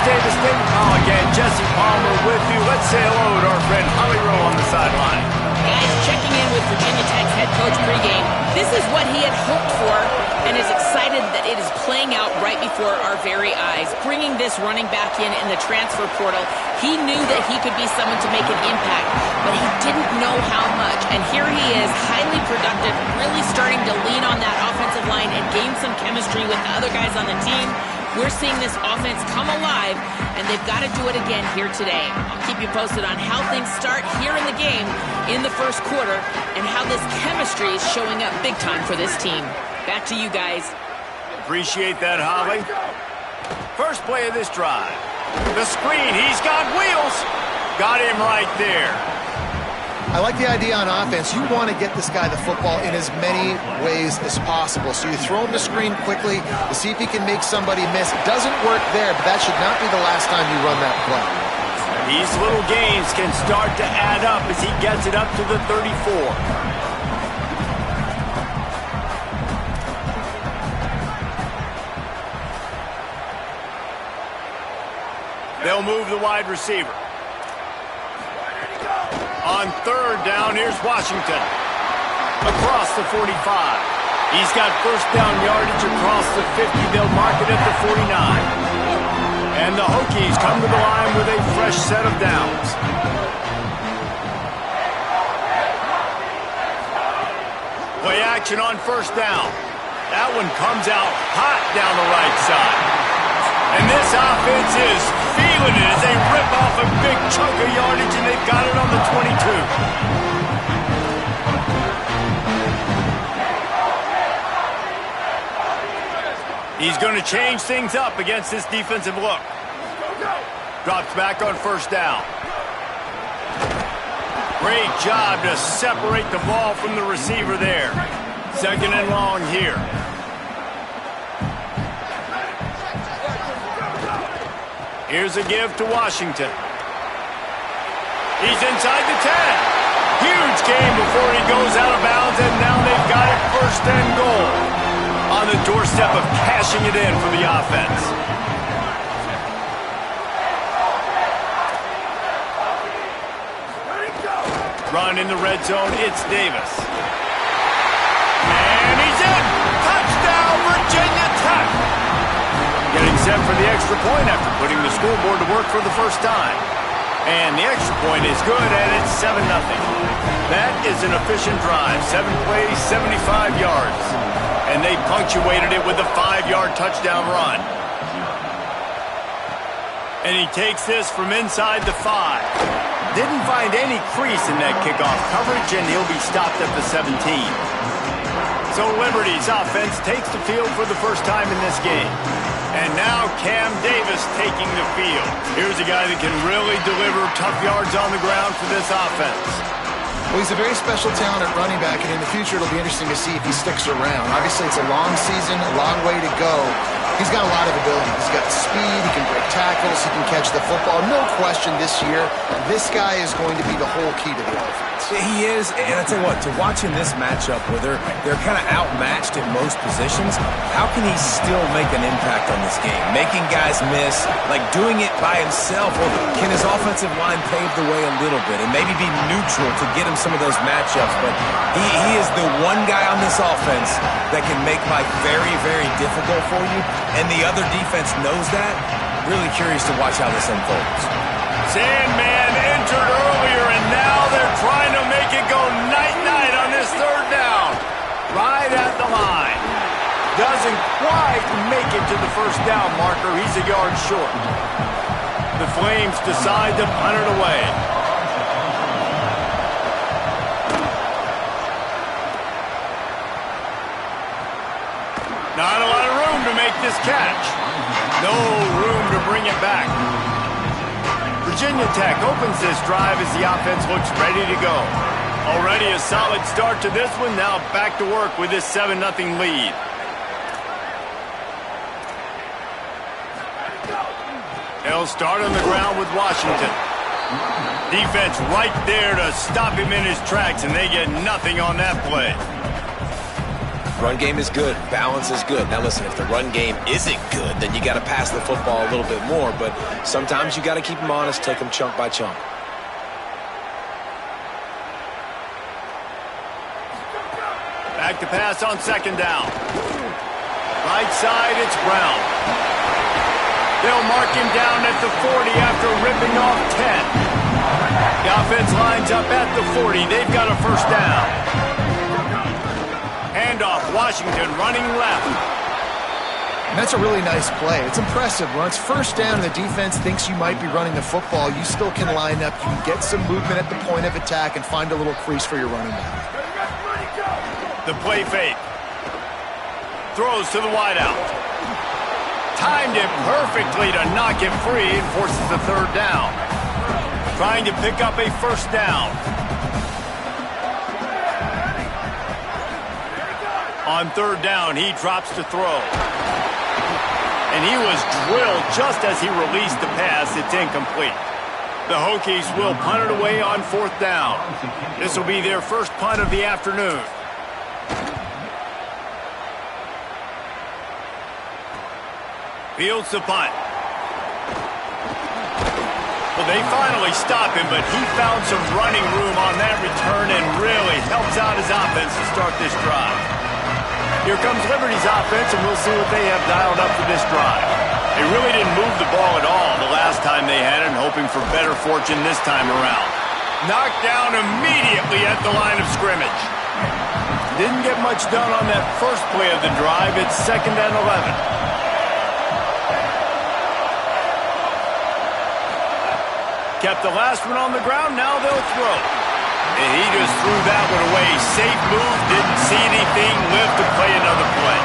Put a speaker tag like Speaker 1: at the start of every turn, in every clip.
Speaker 1: stay the state. Oh, again, Jesse Palmer with you. Let's say hello to our friend Holly Rowe on the sideline.
Speaker 2: Guys, checking in with Virginia Tech's head coach pregame. This is what he had hoped for and is excited that it is playing out right before our very eyes. Bringing this running back in the transfer portal, he knew that he could be someone to make an impact, but he didn't know how much. And here he is, highly productive, really starting to lean on that offensive line and gain some chemistry with the other guys on the team. We're seeing this offense come alive, and they've got to do it again here today. I'll keep you posted on how things start here in the game in the first quarter and how this chemistry is showing up big time for this team. Back to you guys.
Speaker 1: Appreciate that, Holly. First play of this drive. The screen, he's got wheels. Got him right there.
Speaker 3: I like the idea on offense. You want to get this guy the football in as many ways as possible. So you throw him the screen quickly to see if he can make somebody miss. It doesn't work there, but that should not be the last time you run that play.
Speaker 1: These little gains can start to add up as he gets it up to the 34. They'll move the wide receiver. On third down, here's Washington. Across the 45. He's got first down yardage across the 50. They'll mark it at the 49. And the Hokies come to the line with a fresh set of downs. Play action on first down. That one comes out hot down the right side. And this offense is feeling it as they rip off a big chunk of yardage, and they've got it on the 22. He's going to change things up against this defensive look. Drops back on first down. Great job to separate the ball from the receiver there. Second and long here. Here's a give to Washington. He's inside the 10. Huge game before he goes out of bounds, and now they've got it first and goal. On the doorstep of cashing it in for the offense. Run in the red zone, it's Davis. And he's in! Touchdown, Virginia Tech! Getting set for the extra point after putting the scoreboard to work for the first time. And the extra point is good, and it's 7-0. That is an efficient drive. 7 plays, 75 yards. And they punctuated it with a 5-yard touchdown run. And he takes this from inside the 5. Didn't find any crease in that kickoff coverage, and he'll be stopped at the 17. So Liberty's offense takes the field for the first time in this game. And now Cam Davis taking the field. Here's a guy that can really deliver tough yards on the ground for this offense.
Speaker 3: Well, he's a very special talent at running back, and in the future it'll be interesting to see if he sticks around. Obviously, it's a long season, a long way to go. He's got a lot of ability. He's got speed, he can break tackles, he can catch the football. No question this year, this guy is going to be the whole key to the offense.
Speaker 4: He is, and I tell you what, to watch in this matchup where they're kind of outmatched at most positions, how can he still make an impact on this game? Making guys miss, like doing it by himself, or can his offensive line pave the way a little bit and maybe be neutral to get him some of those matchups? But he is the one guy on this offense that can make life very, very difficult for you, and the other defense knows that. Really curious to watch how this unfolds.
Speaker 1: Sandman entered earlier, and now they're trying to make it go night-night on this third down. Right at the line. Doesn't quite make it to the first down marker. He's a yard short. The Flames decide to punt it away. Not a lot of room to make this catch. No room to bring it back. Virginia Tech opens this drive as the offense looks ready to go. Already a solid start to this one. Now back to work with this 7-0 lead. They'll start on the ground with Washington. Defense right there to stop him in his tracks, and they get nothing on that play.
Speaker 5: Run game is good. Balance is good. Now listen, if the run game
Speaker 4: isn't good, then you got to pass the football a little bit more. But sometimes you got to keep them honest, take them chunk by chunk.
Speaker 1: Back to pass on second down. Right side, it's Brown. They'll mark him down at the 40 after ripping off 10. The offense lines up at the 40. They've got a first down. Handoff, Washington running left.
Speaker 3: And that's a really nice play. It's impressive. When it's first down and the defense thinks you might be running the football, you still can line up. You can get some movement at the point of attack and find a little crease for your running back.
Speaker 1: The play fake. Throws to the wideout. Timed it perfectly to knock it free and forces the third down. Trying to pick up a first down. On third down, he drops to throw. And he was drilled just as he released the pass. It's incomplete. The Hokies will punt it away on fourth down. This will be their first punt of the afternoon. Fields the punt. Well, they finally stop him, but he found some running room on that return and really helps out his offense to start this drive. Here comes Liberty's offense, and we'll see what they have dialed up for this drive. They really didn't move the ball at all the last time they had it, and hoping for better fortune this time around. Knocked down immediately at the line of scrimmage. Didn't get much done on that first play of the drive. It's 2nd and 11. Kept the last one on the ground, now they'll throw. And he just threw that one away. Safe move, didn't see anything, lived to play another play.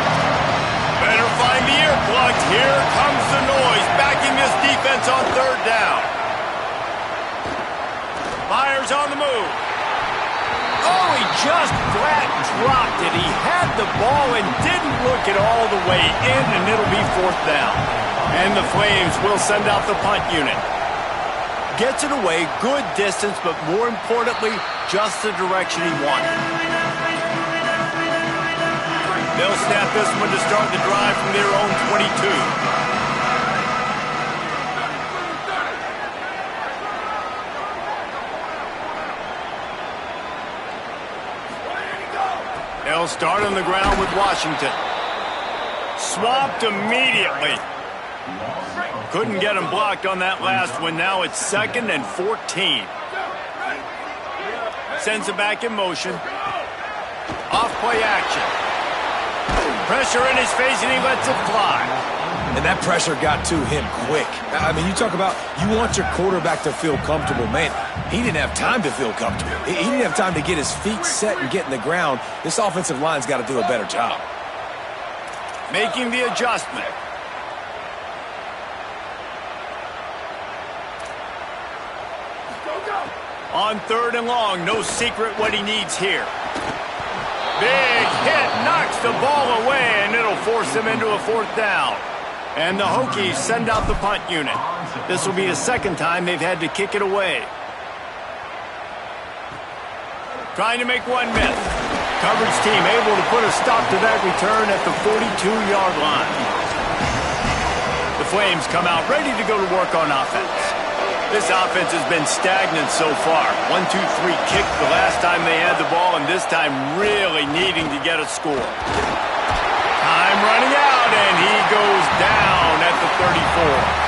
Speaker 1: Better find the earplugs. Here comes the noise, backing this defense on third down. Myers on the move. Oh, he just flat dropped it. He had the ball and didn't look it all the way in, and it'll be fourth down. And the Flames will send out the punt unit. Gets it away, good distance, but more importantly, just the direction he wanted. They'll snap this one to start the drive from their own 22. They'll start on the ground with Washington. Swamped immediately. Couldn't get him blocked on that last one. Now it's 2nd and 14. Sends it back in motion. Off play action. Pressure in his face and he lets it fly.
Speaker 4: And that pressure got to him quick. I mean, you talk about you want your quarterback to feel comfortable. Man, he didn't have time to feel comfortable. He didn't have time to get his feet set and get in the ground. This offensive line's got to do a better job.
Speaker 1: Making the adjustment. On third and long, no secret what he needs here. Big hit, knocks the ball away, and it'll force him into a fourth down. And the Hokies send out the punt unit. This will be the second time they've had to kick it away. Trying to make one miss. Coverage team able to put a stop to that return at the 42-yard line. The Flames come out ready to go to work on offense. This offense has been stagnant so far. 1-2-3 kick the last time they had the ball, and this time really needing to get a score. Time running out, and he goes down at the 34.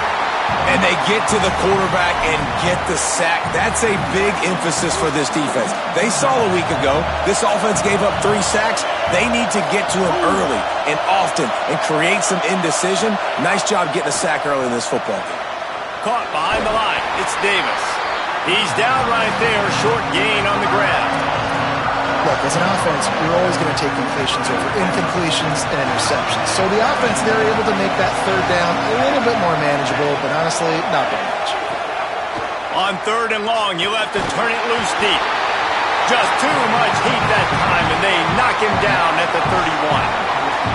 Speaker 4: And they get to the quarterback and get the sack. That's a big emphasis for this defense. They saw a week ago this offense gave up 3 sacks. They need to get to him early and often and create some indecision. Nice job getting a sack early in this football game.
Speaker 1: Caught behind the line. It's Davis. He's down right there. Short gain on the grab.
Speaker 3: Look, as an offense, you're always going to take completions over incompletions and interceptions. So the offense, they're able to make that third down a little bit more manageable, but honestly, not very much.
Speaker 1: On third and long, you'll have to turn it loose deep. Just too much heat that time, and they knock him down at the 31.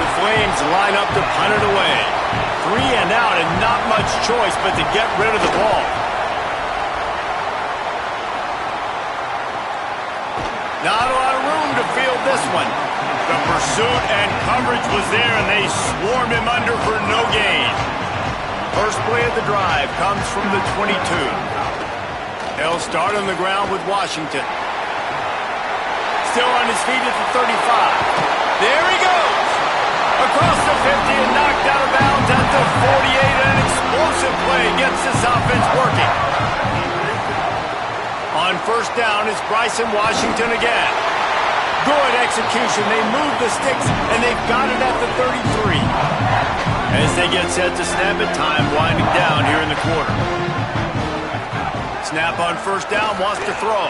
Speaker 1: The Flames line up to punt it away. 3 and out, and not much choice but to get rid of the ball. Not a lot of room to field this one. The pursuit and coverage was there, and they swarmed him under for no gain. First play of the drive comes from the 22. They'll start on the ground with Washington. Still on his feet at the 35. There he goes! Across the 50 and knocked out of bounds at the 48. An explosive play gets this offense working. On first down, it's Bryson Washington again. Good execution. They move the sticks, and they've got it at the 33. As they get set to snap it, time winding down here in the quarter. Snap on first down, wants to throw.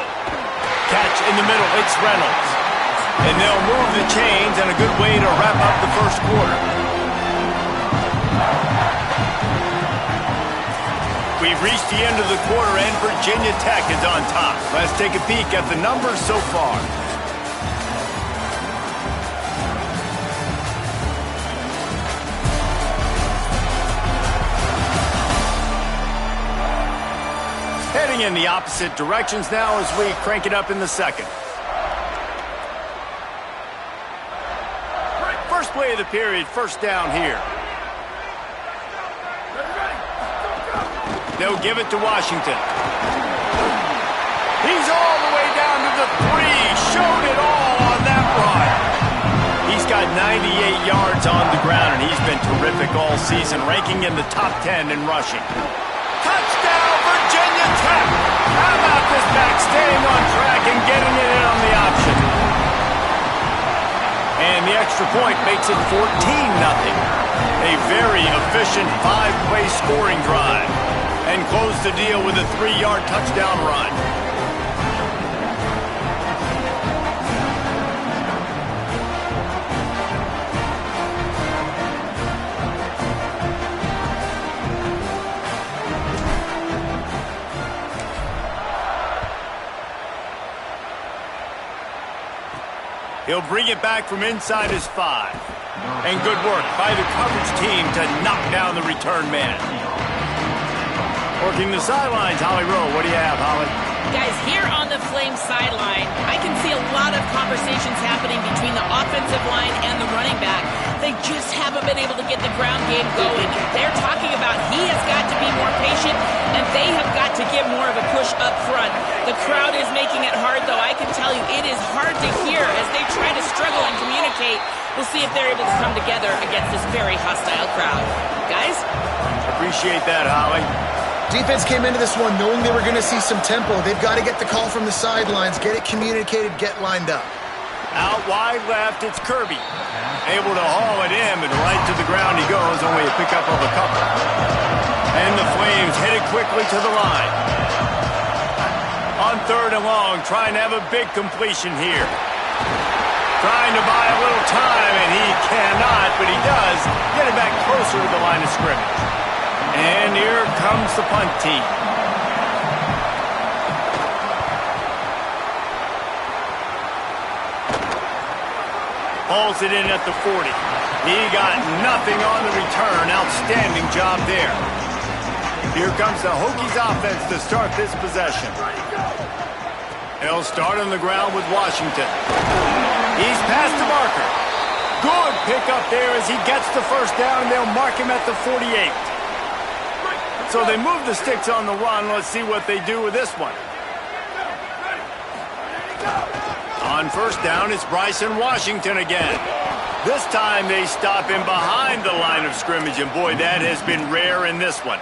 Speaker 1: Catch in the middle, it's Reynolds. And they'll move the chains, and a good way to wrap up the first quarter. We've reached the end of the quarter, and Virginia Tech is on top. Let's take a peek at the numbers so far. Heading in the opposite directions now as we crank it up in the second. First play of the period, first down here. They'll give it to Washington. He's all the way down to the 3. Showed it all on that run. He's got 98 yards on the ground, and he's been terrific all season, ranking in the top 10 in rushing. Touchdown, Virginia Tech! How about this back staying on track and getting it in on the option? And the extra point makes it 14-0. A very efficient 5-play scoring drive. And close the deal with a 3-yard touchdown run. He'll bring it back from inside his 5. And good work by the coverage team to knock down the return man. Working the sidelines, Holly Rowe. What do you have, Holly?
Speaker 2: Guys, here on the Flames sideline, I can see a lot of conversations happening between the offensive line and the running back. They just haven't been able to get the ground game going. They're talking about he has got to be more patient, and they have got to give more of a push up front. The crowd is making it hard, though. I can tell you it is hard to hear as they try to struggle and communicate. We'll see if they're able to come together against this very hostile crowd. Guys?
Speaker 1: Appreciate that, Holly.
Speaker 3: Defense came into this one knowing they were going to see some tempo. They've got to get the call from the sidelines, get it communicated, get lined up.
Speaker 1: Out wide left, it's Kirby. Able to haul it in, but right to the ground he goes, only a pickup of a couple. And the Flames headed quickly to the line. On third and long, trying to have a big completion here. Trying to buy a little time, and he cannot, but he does get it back closer to the line of scrimmage. And here comes the punt team. Hauls it in at the 40. He got nothing on the return. Outstanding job there. Here comes the Hokies offense to start this possession. They'll start on the ground with Washington. He's past the marker. Good pickup there as he gets the first down, and they'll mark him at the 48. So they move the sticks on the run. Let's see what they do with this one. On first down, it's Bryson Washington again. This time they stop him behind the line of scrimmage, and boy, that has been rare in this one.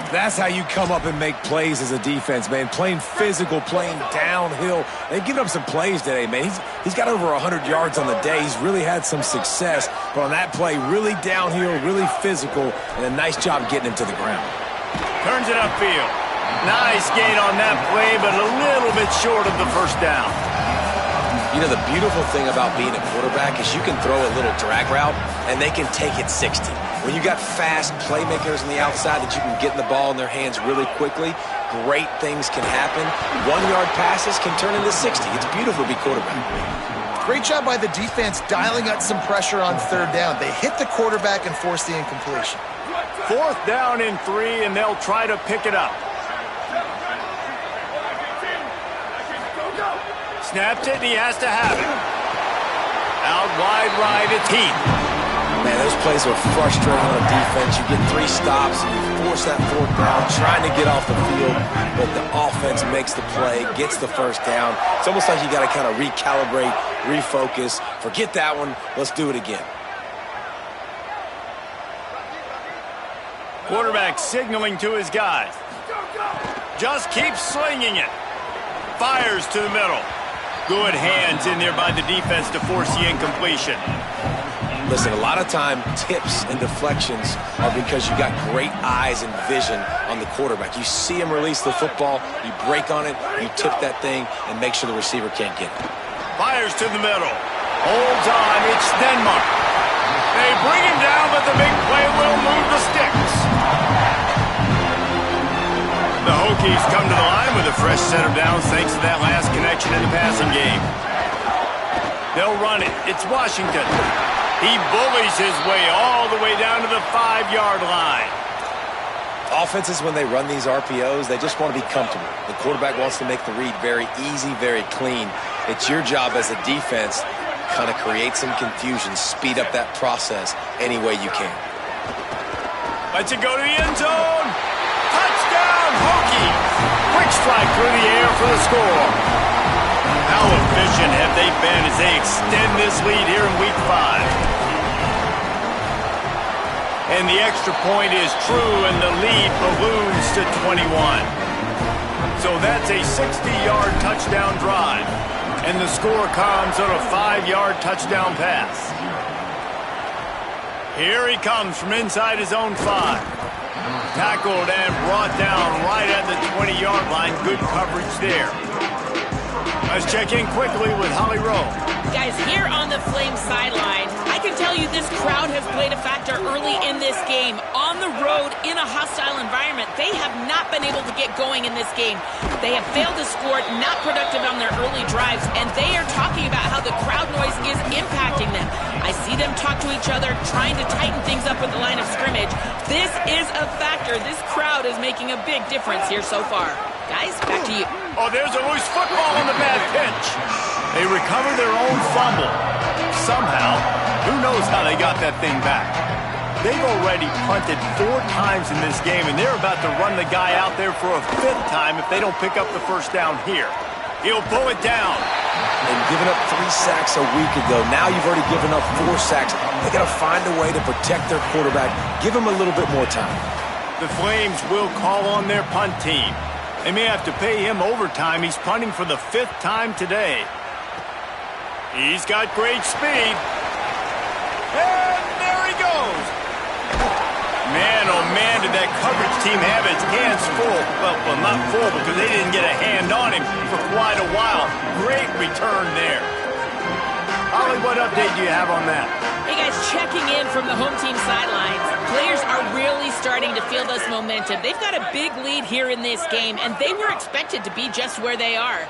Speaker 4: That's how you come up and make plays as a defense, man. Playing physical, playing downhill. They've given up some plays today, man. He's got over 100 yards on the day. He's really had some success. But on that play, really downhill, really physical, and a nice job getting him to the ground.
Speaker 1: Turns it upfield. Nice gain on that play, but a little bit short of the first down.
Speaker 5: You know, the beautiful thing about being a quarterback is you can throw a little drag route, and they can take it 60. When you got fast playmakers on the outside that you can get the ball in their hands really quickly, great things can happen. 1-yard passes can turn into 60. It's beautiful to be quarterback.
Speaker 3: Great job by the defense dialing up some pressure on third down. They hit the quarterback and forced the incompletion.
Speaker 1: Fourth down and 3, and they'll try to pick it up. Snaps it, and he has to have it. Out wide right, it's Heath.
Speaker 5: Man, those plays are frustrating on defense. You get 3 stops, and you force that 4th down, trying to get off the field, but the offense makes the play, gets the 1st down. It's almost like you got to kind of recalibrate, refocus. Forget that one. Let's do it again.
Speaker 1: Quarterback signaling to his guys. Just keeps slinging it. Fires to the middle. Good hands in there by the defense to force the incompletion.
Speaker 5: Listen, a lot of time, tips and deflections are because you got great eyes and vision on the quarterback. You see him release the football, you break on it, you tip that thing, and make sure the receiver can't get it.
Speaker 1: Fires to the middle. Holds on. It's Stenmark. They bring him down, but the big play will move the sticks. The Hokies come to the line with a fresh set of downs thanks to that last connection in the passing game. They'll run it. It's Washington. He bullies his way all the way down to the 5-yard line.
Speaker 5: Offenses, when they run these RPOs, they just want to be comfortable. The quarterback wants to make the read very easy, very clean. It's your job as a defense to kind of create some confusion, speed up that process any way you can.
Speaker 1: Lets it go to the end zone. Touchdown, Hokies. Quick strike through the air for the score. How efficient have they been as they extend this lead here in Week 5? And the extra point is true, and the lead balloons to 21. So that's a 60-yard touchdown drive. And the score comes on a 5-yard touchdown pass. Here he comes from inside his own 5. Tackled and brought down right at the 20-yard line. Good coverage there. Let's check in quickly with Holly Rowe.
Speaker 2: Guys, here on the Flames sideline, I can tell you this crowd has played a factor early in this game. On the road, in a hostile environment, they have not been able to get going in this game. They have failed to score, not productive on their early drives, and they are talking about how the crowd noise is impacting them. I see them talk to each other, trying to tighten things up with the line of scrimmage. This is a factor. This crowd is making a big difference here so far. Guys, back to you.
Speaker 1: Oh, there's a loose football on the bad pitch. They recover their own fumble. Somehow, who knows how they got that thing back. They've already punted 4 times in this game, and they're about to run the guy out there for a 5th time if they don't pick up the 1st down here. He'll pull it down.
Speaker 5: And giving up 3 sacks a week ago, now you've already given up 4 sacks. They got to find a way to protect their quarterback. Give him a little bit more time.
Speaker 1: The Flames will call on their punt team. They may have to pay him overtime. He's punting for the 5th time today. He's got great speed. And there he goes. Man, oh man, did that coverage team have its hands full. Well, not full because they didn't get a hand on him for quite a while. Great return there. Holly, what update do you have on that?
Speaker 2: Hey guys, checking in from the home team sidelines. Players are really starting to feel this momentum. They've got a big lead here in this game, and they were expected to be just where they are.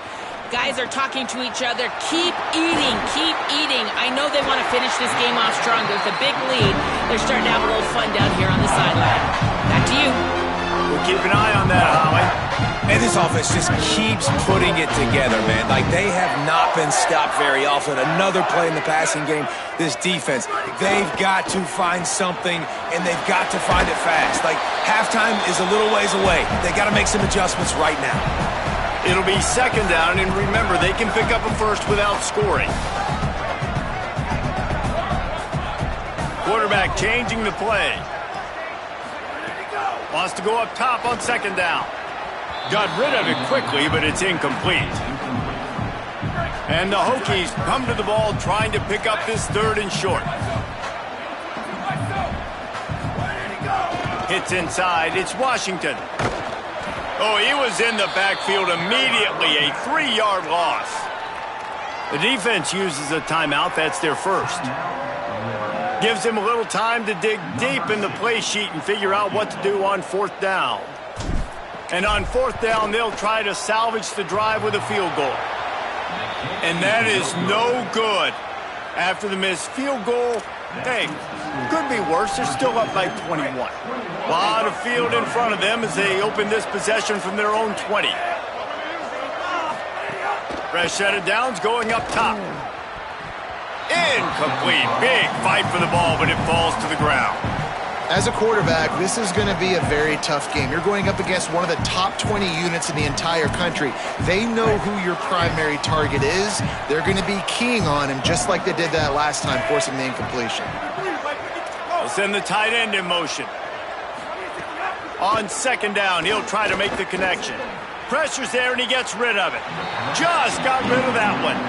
Speaker 2: Guys are talking to each other. Keep eating, keep eating. I know they want to finish this game off strong. There's a big lead. They're starting to have a little fun down here on the sideline. Back to you.
Speaker 1: We'll keep an eye on that, Holly.
Speaker 4: And this offense just keeps putting it together, man. Like, they have not been stopped very often. Another play in the passing game. This defense, they've got to find something, and they've got to find it fast. Like, halftime is a little ways away. They got to make some adjustments right now.
Speaker 1: It'll be 2nd down, and remember, they can pick up a 1st without scoring. Quarterback changing the play. Wants to go up top on 2nd down. Got rid of it quickly, but it's incomplete. And the Hokies come to the ball trying to pick up this 3rd and short. Hits inside. It's Washington. Oh, he was in the backfield immediately. A 3-yard loss. The defense uses a timeout. That's their 1st. Gives them a little time to dig deep in the play sheet and figure out what to do on 4th down. And on 4th down, they'll try to salvage the drive with a field goal. And that is no good. After the missed field goal, hey, could be worse. They're still up by 21. A lot of field in front of them as they open this possession from their own 20. Fresh set of downs going up top. Incomplete. Big fight for the ball, but it falls to the ground.
Speaker 3: As a quarterback, this is going to be a very tough game. You're going up against one of the top 20 units in the entire country. They know who your primary target is. They're going to be keying on him just like they did that last time, forcing the incompletion.
Speaker 1: They'll send the tight end in motion. On second down, he'll try to make the connection. Pressure's there, and he gets rid of it. Just got rid of that one.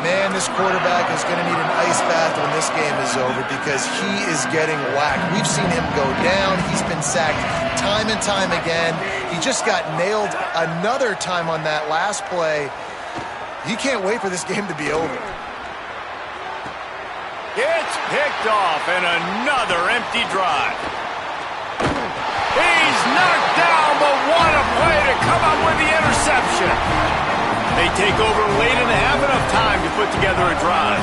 Speaker 3: Man, this quarterback is going to need an ice bath when this game is over because he is getting whacked. We've seen him go down. He's been sacked time and time again. He just got nailed another time on that last play. He can't wait for this game to be over.
Speaker 1: It's picked off, and another empty drive. He's knocked down, but what a play to come up with the interception. They take over late and have enough time to put together a drive.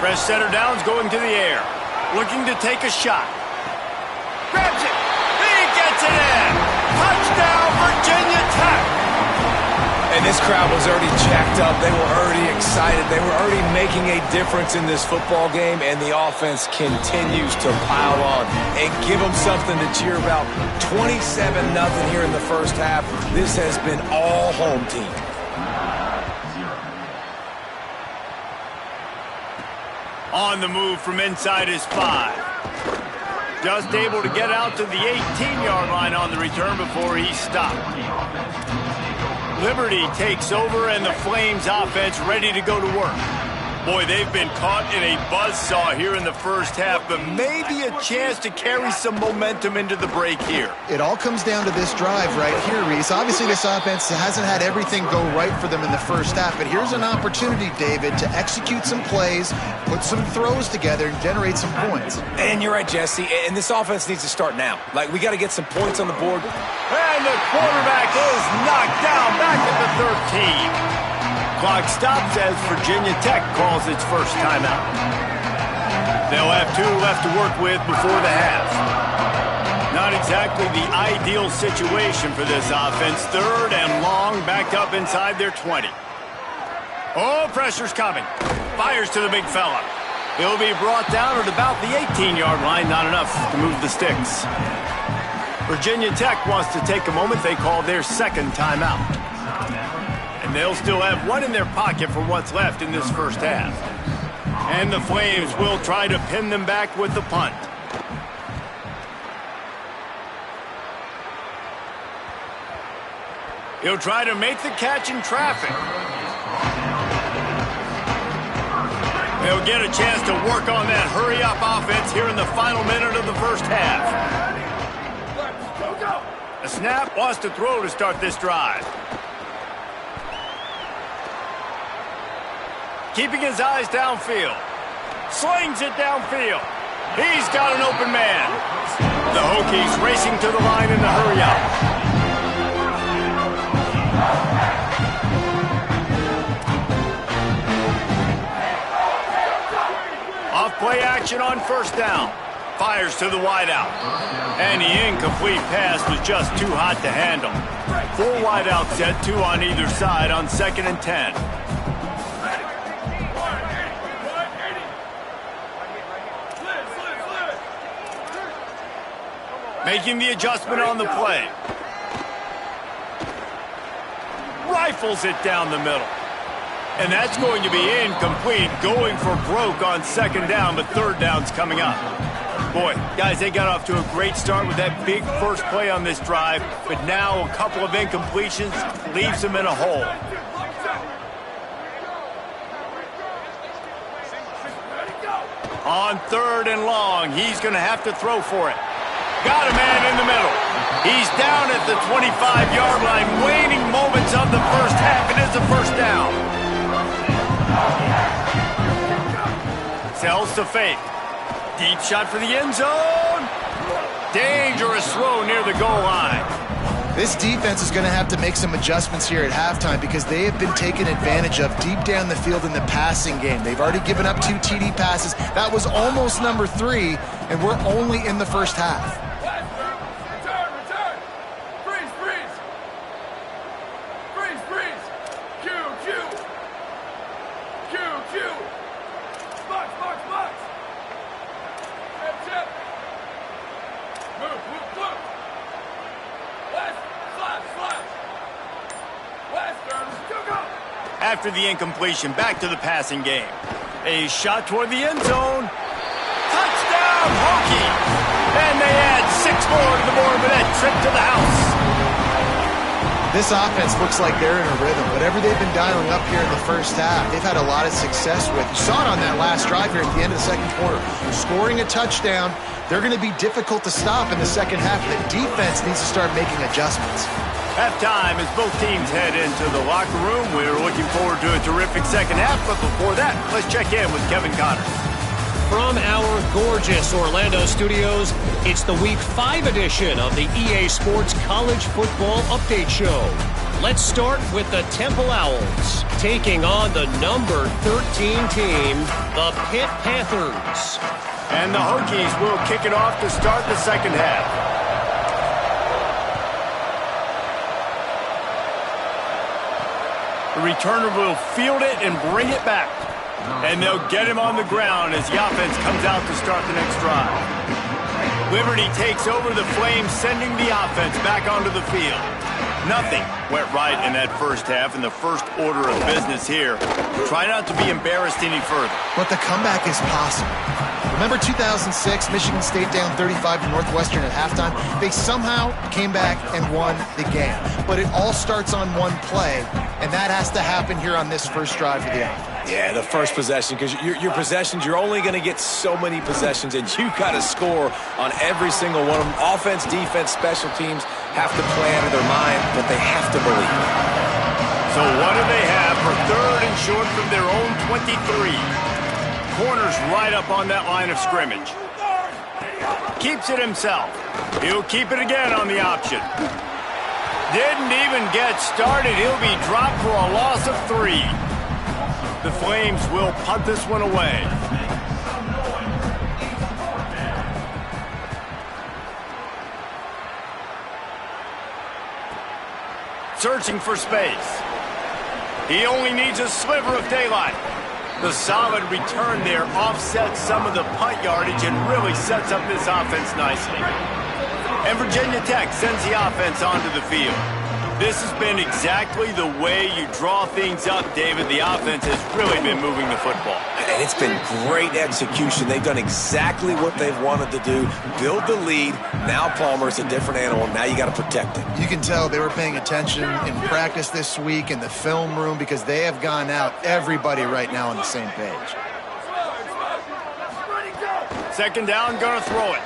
Speaker 1: Fresh center downs going to the air. Looking to take a shot. Grabs it. He gets it in. Touchdown, Virginia Tech.
Speaker 4: And this crowd was already jacked up. They were already excited. They were already making a difference in this football game, and the offense continues to pile on and give them something to cheer about. 27-0 here in the first half. This has been all home team.
Speaker 1: On the move from inside his 5. Just able to get out to the 18-yard line on the return before he stopped. Liberty takes over, and the Flames offense ready to go to work. Boy, they've been caught in a buzzsaw here in the first half, but maybe a chance to carry some momentum into the break here.
Speaker 3: It all comes down to this drive right here, Reese. Obviously, this offense hasn't had everything go right for them in the first half, but here's an opportunity, David, to execute some plays, put some throws together, and generate some points.
Speaker 4: And you're right, Jesse, and this offense needs to start now. Like, we got to get some points on the board.
Speaker 1: And the quarterback is knocked down back at the 13. Clock stops as Virginia Tech calls its first timeout. They'll have 2 left to work with before the half. Not exactly the ideal situation for this offense. 3rd and long, backed up inside their 20. Oh, pressure's coming. Fires to the big fella. He'll be brought down at about the 18-yard line. Not enough to move the sticks. Virginia Tech wants to take a moment. They call their second timeout. And they'll still have 1 in their pocket for what's left in this first half. And the Flames will try to pin them back with the punt. He'll try to make the catch in traffic. They'll get a chance to work on that hurry-up offense here in the final minute of the first half. The snap wants to throw to start this drive. Keeping his eyes downfield. Slings it downfield. He's got an open man. The Hokies racing to the line in the hurry-up. Off play action on first down. Fires to the wideout. And the incomplete pass was just too hot to handle. 4 wideouts set, 2 on either side on 2nd and 10. Making the adjustment on the play. Rifles it down the middle. And that's going to be incomplete, going for broke on 2nd down, but 3rd down's coming up. Boy, guys, they got off to a great start with that big first play on this drive, but now a couple of incompletions leaves them in a hole. On 3rd and long, he's going to have to throw for it. Got a man in the middle. He's down at the 25-yard line. Waning moments of the first half. It is a first down. Sells to fake. Deep shot for the end zone. Dangerous throw near the goal line.
Speaker 3: This defense is going to have to make some adjustments here at halftime because they have been taken advantage of deep down the field in the passing game. They've already given up 2 TD passes. That was almost number 3, and we're only in the first half.
Speaker 1: After the incompletion, back to the passing game. A shot toward the end zone. Touchdown, Hokie! And they add 6 more to the board with that trip to the house.
Speaker 3: This offense looks like they're in a rhythm. Whatever they've been dialing up here in the first half, they've had a lot of success with. You saw it on that last drive here at the end of the second quarter. Scoring a touchdown, they're going to be difficult to stop in the second half. The defense needs to start making adjustments.
Speaker 1: Halftime as both teams head into the locker room. We're looking forward to a terrific second half, but before that, let's check in with Kevin Connors.
Speaker 6: From our gorgeous Orlando studios, it's the Week 5 edition of the EA Sports College Football Update Show. Let's start with the Temple Owls, taking on the number 13 team, the Pitt Panthers.
Speaker 1: And the Hokies will kick it off to start the second half. The returner will field it and bring it back. And they'll get him on the ground as the offense comes out to start the next drive. Liberty takes over the Flames, sending the offense back onto the field. Nothing went right in that first half, and the first order of business here. Try not to be embarrassed any further.
Speaker 3: But the comeback is possible. Remember 2006, Michigan State down 35 to Northwestern at halftime? They somehow came back and won the game. But it all starts on one play, and that has to happen here on this first drive for the offense.
Speaker 5: Yeah, the first possession, because your possessions, you're only going to get so many possessions, and you got to score on every single one of them. Offense, defense, special teams have to play out of their mind, but they have to believe.
Speaker 1: So what do they have for third and short from their own 23? Corner's right up on that line of scrimmage. Keeps it himself. He'll keep it again on the option. Didn't even get started. He'll be dropped for a loss of 3. The Flames will punt this one away. Searching for space. He only needs a sliver of daylight. The solid return there offsets some of the punt yardage and really sets up this offense nicely. And Virginia Tech sends the offense onto the field. This has been exactly the way you draw things up, David. The offense has really been moving the football.
Speaker 5: And it's been great execution. They've done exactly what they've wanted to do. Build the lead. Now Palmer's a different animal. Now you got to protect him.
Speaker 3: You can tell they were paying attention in practice this week in the film room because they have gone out, everybody right now on the same page.
Speaker 1: Second down, gonna throw it.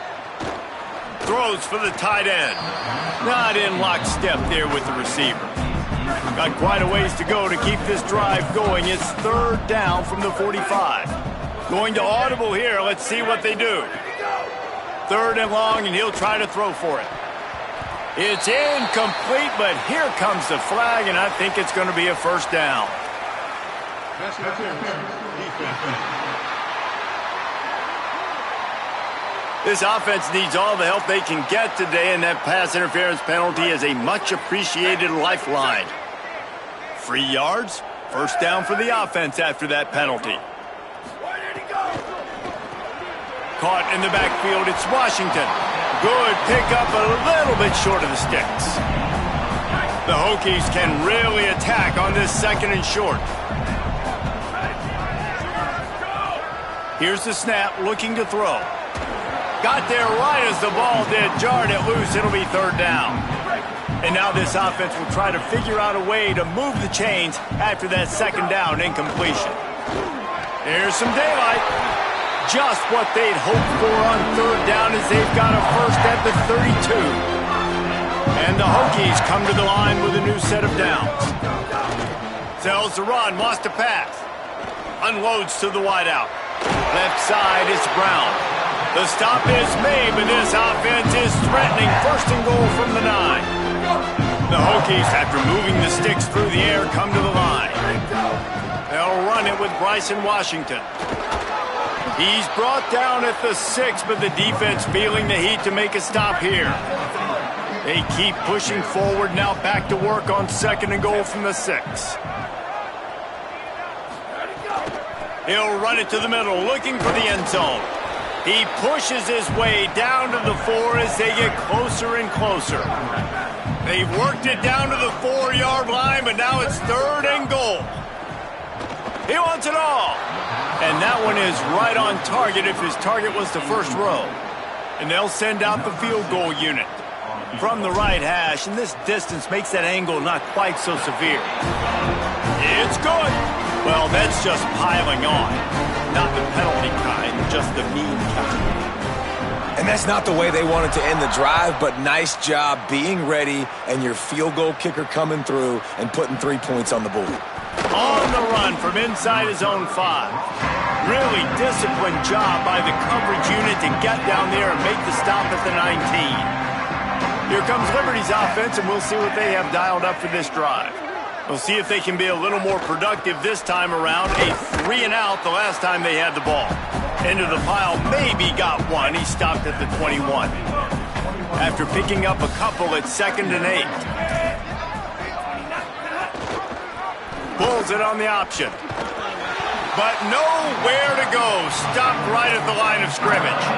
Speaker 1: Throws for the tight end. Not in lockstep there with the receiver. Got quite a ways to go to keep this drive going. It's third down from the 45. Going to audible here. Let's see what they do. Third and long, and he'll try to throw for it. It's incomplete, but here comes the flag, and I think it's going to be a first down. This offense needs all the help they can get today, and that pass interference penalty is a much-appreciated lifeline. 3 yards, first down for the offense after that penalty. Caught in the backfield, it's Washington. Good pickup, a little bit short of the sticks. The Hokies can really attack on this second and short. Here's the snap, looking to throw. Got there right as the ball did, jarred it loose, it'll be third down. And now this offense will try to figure out a way to move the chains after that second down incompletion. Here's some daylight. Just what they'd hoped for on third down as they've got a first at the 32. And the Hokies come to the line with a new set of downs. Sells the run, wants to pass. Unloads to the wideout. Left side, it's Brown. The stop is made, but this offense is threatening. First and goal from the 9. The Hokies, after moving the sticks through the air, come to the line. They'll run it with Bryson Washington. He's brought down at the 6, but the defense feeling the heat to make a stop here. They keep pushing forward, now back to work on second and goal from the 6. He'll run it to the middle, looking for the end zone. He pushes his way down to the 4 as they get closer and closer. They've worked it down to the 4-yard line, but now it's 3rd and goal. He wants it all. And that one is right on target if his target was the first row. And they'll send out the field goal unit from the right hash, and this distance makes that angle not quite so severe. It's good. Well, that's just piling on. Not the penalty kind, just the mean kind.
Speaker 5: And that's not the way they wanted to end the drive, but nice job being ready and your field goal kicker coming through and putting 3 points on the board.
Speaker 1: On the run from inside his own 5. Really disciplined job by the coverage unit to get down there and make the stop at the 19. Here comes Liberty's offense, and we'll see what they have dialed up for this drive. We'll see if they can be a little more productive this time around. A 3 and out the last time they had the ball. Into the pile, maybe got one. He stopped at the 21. After picking up a couple at 2nd and 8. Pulls it on the option. But nowhere to go. Stopped right at the line of scrimmage.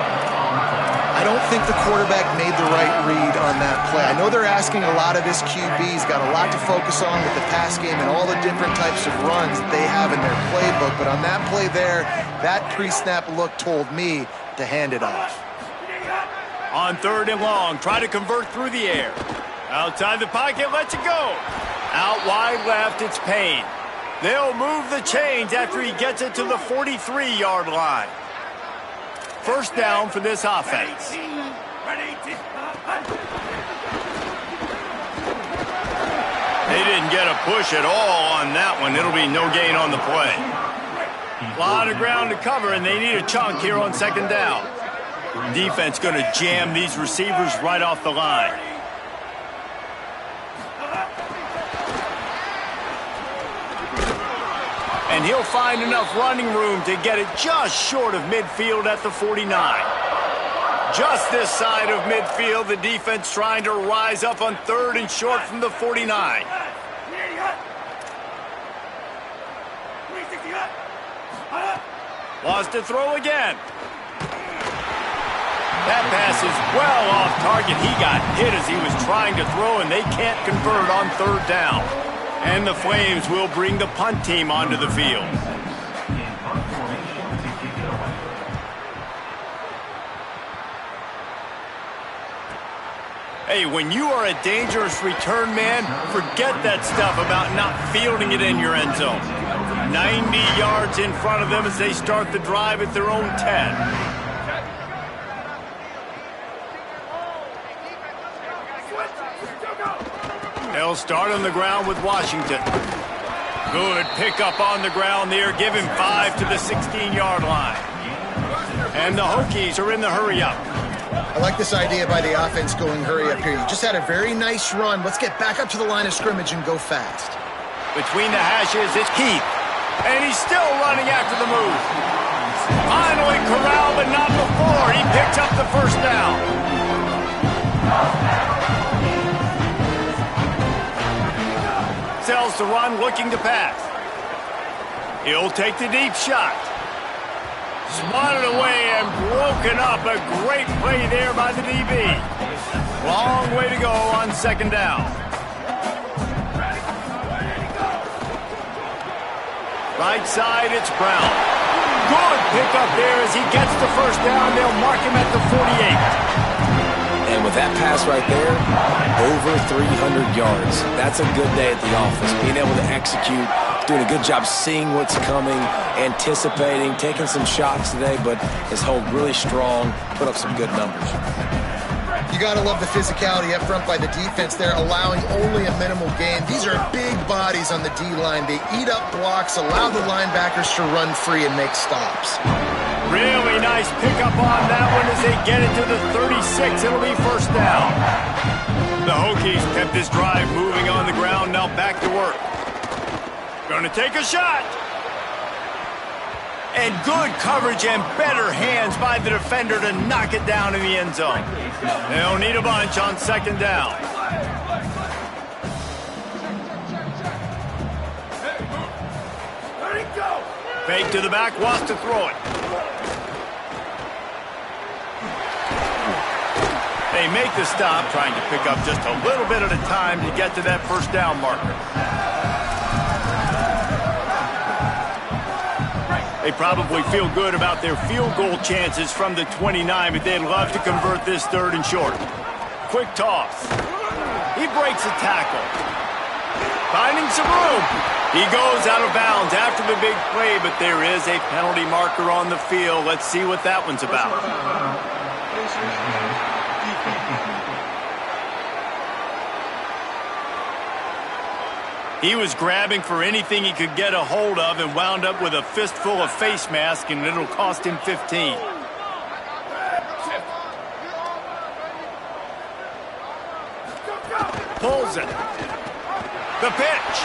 Speaker 3: I don't think the quarterback made the right read on that play. I know they're asking a lot of his QB. He's got a lot to focus on with the pass game and all the different types of runs that they have in their playbook. But on that play there, that pre-snap look told me to hand it off.
Speaker 1: On 3rd and long, try to convert through the air. Outside the pocket, lets it go. Out wide left, it's Payne. They'll move the chains after he gets it to the 43-yard line. 1st down for this offense. They didn't get a push at all on that one. It'll be no gain on the play. A lot of ground to cover, and they need a chunk here on 2nd down. Defense going to jam these receivers right off the line. And he'll find enough running room to get it just short of midfield at the 49. Just this side of midfield, the defense trying to rise up on 3rd and short from the 49. Lost to throw again. That pass is well off target. He got hit as he was trying to throw, and they can't convert on 3rd down. And the Flames will bring the punt team onto the field. Hey, when you are a dangerous return man, forget that stuff about not fielding it in your end zone. 90 yards in front of them as they start the drive at their own 10. They'll start on the ground with Washington. Good pickup on the ground there. Give him 5 to the 16-yard line. And the Hokies are in the hurry-up.
Speaker 3: I like this idea by the offense going hurry-up here. You just had a very nice run. Let's get back up to the line of scrimmage and go fast.
Speaker 1: Between the hashes, it's Keith. And he's still running after the move. Finally corralled, but not before. He picks up the 1st down. Sells the run, looking to pass. He'll take the deep shot. Swatted away and broken up. A great play there by the DB. Long way to go on 2nd down. Right side, it's Brown. Good pickup there as he gets the 1st down. They'll mark him at the 48.
Speaker 5: And with that pass right there, over 300 yards. That's a good day at the office. Being able to execute, doing a good job seeing what's coming, anticipating, taking some shots today, but his hold really strong, put up some good numbers.
Speaker 3: You got to love the physicality up front by the defense there, allowing only a minimal gain. These are big bodies on the D-line. They eat up blocks, allow the linebackers to run free and make stops.
Speaker 1: Really nice pickup on that one as they get it to the 36. It'll be 1st down. The Hokies kept this drive moving on the ground. Now back to work. Going to take a shot. And good coverage and better hands by the defender to knock it down in the end zone. They'll need a bunch on 2nd down. Fake to the back, wants to throw it. They make the stop, trying to pick up just a little bit at a time to get to that first down marker. They probably feel good about their field goal chances from the 29, but they'd love to convert this 3rd and short. Quick toss. He breaks a tackle. Finding some room. He goes out of bounds after the big play, but there is a penalty marker on the field. Let's see what that one's about. He was grabbing for anything he could get a hold of and wound up with a fistful of face mask, and it'll cost him 15. Pulls it. The pitch.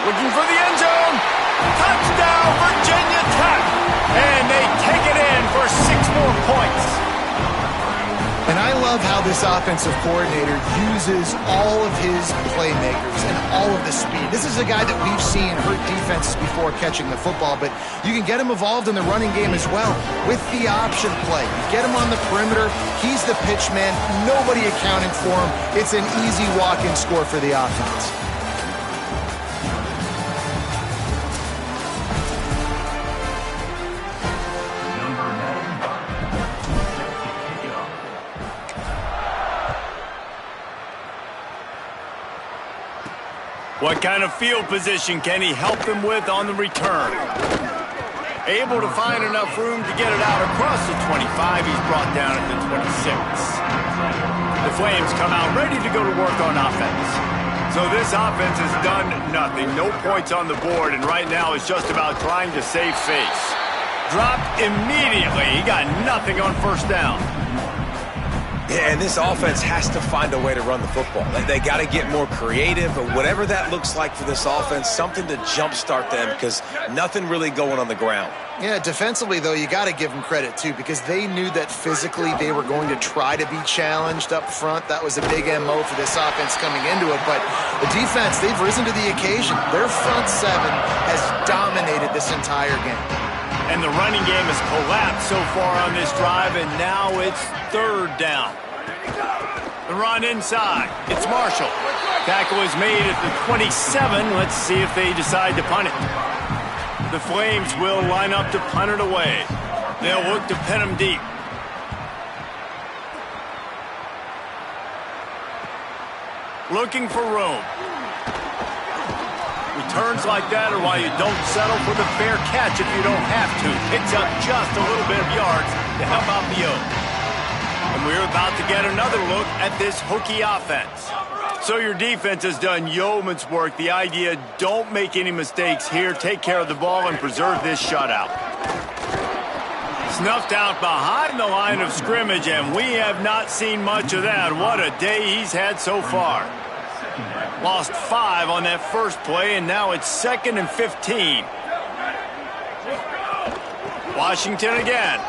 Speaker 1: Looking for the end zone. Touchdown, Virginia Tech. And they take it in for 6 more points.
Speaker 3: And I love how this offensive coordinator uses all of his playmakers and all of the speed. This is a guy that we've seen hurt defenses before catching the football, but you can get him involved in the running game as well with the option play. You get him on the perimeter. He's the pitch man. Nobody accounting for him. It's an easy walk-in score for the offense.
Speaker 1: What kind of field position can he help them with on the return? Able to find enough room to get it out across the 25. He's brought down at the 26. The Flames come out ready to go to work on offense. So this offense has done nothing. No points on the board, and right now it's just about trying to save face. Dropped immediately. He got nothing on first down.
Speaker 5: Yeah, and this offense has to find a way to run the football. They got to get more creative, but whatever that looks like for this offense, something to jumpstart them, because nothing really going on the ground.
Speaker 3: Yeah, defensively, though, you got to give them credit, too, because they knew that physically they were going to try to be challenged up front. That was a big MO for this offense coming into it. But the defense, they've risen to the occasion. Their front 7 has dominated this entire game.
Speaker 1: And the running game has collapsed so far on this drive, and now it's 3rd down. The run inside. It's Marshall. Tackle is made at the 27. Let's see if they decide to punt it. The Flames will line up to punt it away. They'll look to pin him deep. Looking for room. Returns like that are why you don't settle for the fair catch if you don't have to. Picks up just a little bit of yards to help out the Oaks. And we're about to get another look at this Hokie offense. So your defense has done yeoman's work. The idea, don't make any mistakes here. Take care of the ball and preserve this shutout. Snuffed out behind the line of scrimmage, and we have not seen much of that. What a day he's had so far. Lost 5 on that first play, and now it's 2nd and 15. Washington again.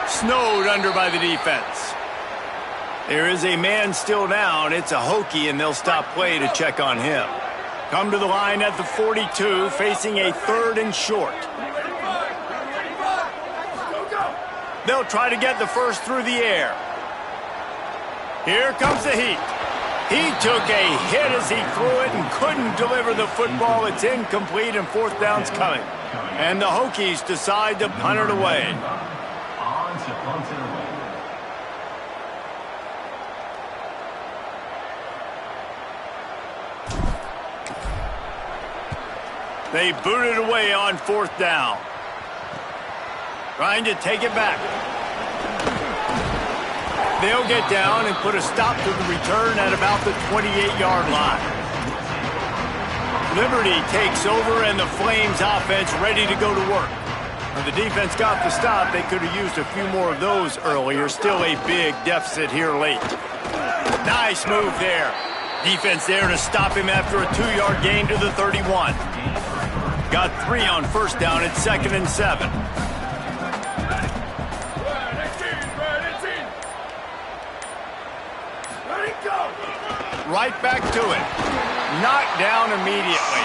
Speaker 1: Snowed under by the defense. There is a man still down. It's a Hokie, and they'll stop play to check on him. Come to the line at the 42, facing a 3rd and short. They'll try to get the first through the air. Here comes the heat. He took a hit as he threw it and couldn't deliver the football. It's incomplete, and 4th down's coming. And the Hokies decide to punt it away. They boot it away on 4th down. Trying to take it back. They'll get down and put a stop to the return at about the 28-yard line. Liberty takes over, and the Flames offense ready to go to work. When the defense got the stop, they could have used a few more of those earlier. Still a big deficit here late. Nice move there. Defense there to stop him after a 2-yard gain to the 31. Got 3 on first down at 2nd and 7. Right back to it. Knocked down immediately.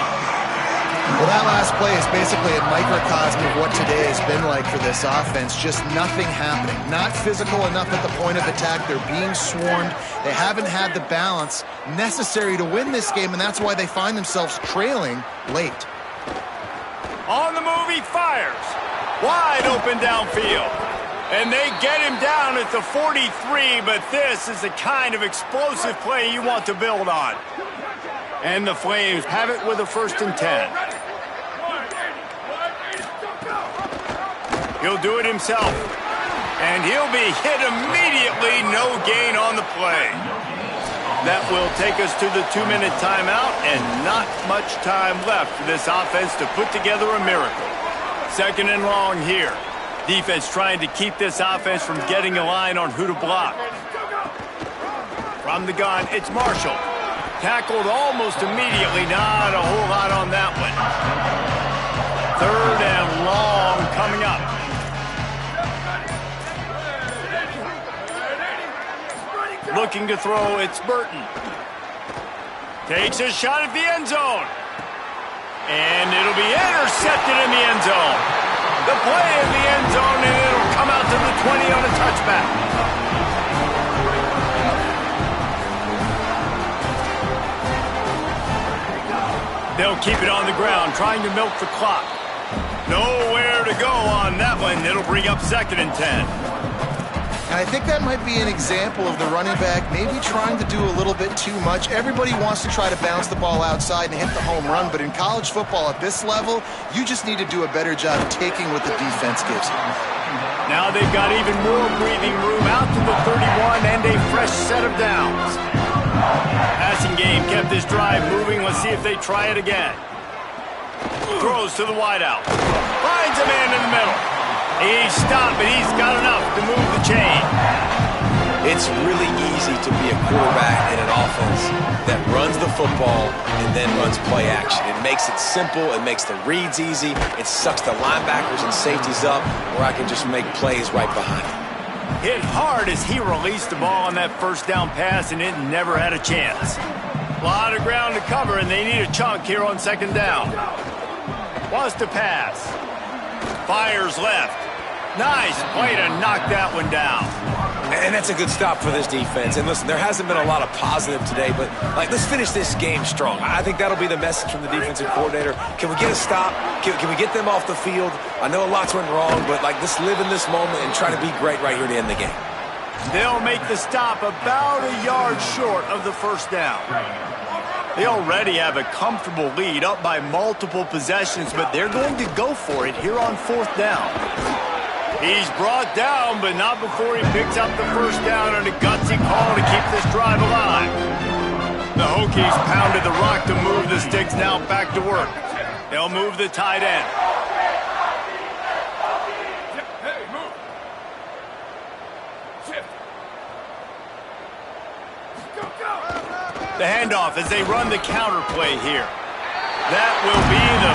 Speaker 3: Well, that last play is basically a microcosm of what today has been like for this offense. Just nothing happening. Not physical enough at the point of attack. They're being swarmed. They haven't had the balance necessary to win this game, and that's why they find themselves trailing late.
Speaker 1: On the move, he fires. Wide open downfield. And they get him down at the 43, but this is the kind of explosive play you want to build on. And the Flames have it with a 1st and 10. He'll do it himself. And he'll be hit immediately. No gain on the play. That will take us to the 2-minute timeout, and not much time left for this offense to put together a miracle. 2nd and long here. Defense trying to keep this offense from getting a line on who to block. From the gun, it's Marshall. Tackled almost immediately. Not a whole lot on that one. 3rd and long coming up. Looking to throw, it's Burton. Takes a shot at the end zone. And it'll be intercepted in the end zone. The play in the end zone, and it'll come out to the 20 on a touchback. They'll keep it on the ground, trying to milk the clock. Nowhere to go on that one. It'll bring up 2nd and 10.
Speaker 3: And I think that might be an example of the running back maybe trying to do a little bit too much. Everybody wants to try to bounce the ball outside and hit the home run, but in college football at this level, you just need to do a better job taking what the defense gives you.
Speaker 1: Now they've got even more breathing room out to the 31 and a fresh set of downs. Passing game kept this drive moving. Let's see if they try it again. Throws to the wideout. Finds a man in the middle. He's stopped, but he's got enough to move the chain.
Speaker 5: It's really easy to be a quarterback in an offense that runs the football and then runs play action. It makes it simple. It makes the reads easy. It sucks the linebackers and safeties up where I can just make plays right behind them.
Speaker 1: Hit hard as he released the ball on that 1st down pass, and it never had a chance. A lot of ground to cover, and they need a chunk here on 2nd down. Wants to pass. Fires left. Nice play to knock that one down.
Speaker 5: And that's a good stop for this defense. And listen, there hasn't been a lot of positive today, but let's finish this game strong. I think that'll be the message from the defensive coordinator. Can we get a stop? Can we get them off the field? I know a lot's went wrong, but let's live in this moment and try to be great right here to end the game.
Speaker 1: They'll make the stop about a yard short of the 1st down. They already have a comfortable lead, up by multiple possessions, but they're going to go for it here on 4th down. He's brought down, but not before he picks up the 1st down on a gutsy call to keep this drive alive. The Hokies pounded the rock to move the sticks, now back to work. They'll move the tight end. The handoff as they run the counter play here. That will be the